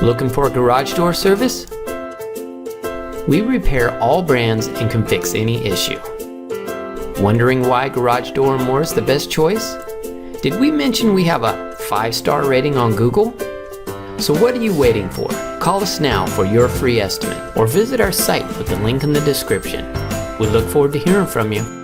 Looking for a garage door service? We repair all brands and can fix any issue. Wondering why Garage Door & More is the best choice? Did we mention we have a 5-star rating on Google? So what are you waiting for? Call us now for your free estimate or visit our site with the link in the description. We look forward to hearing from you.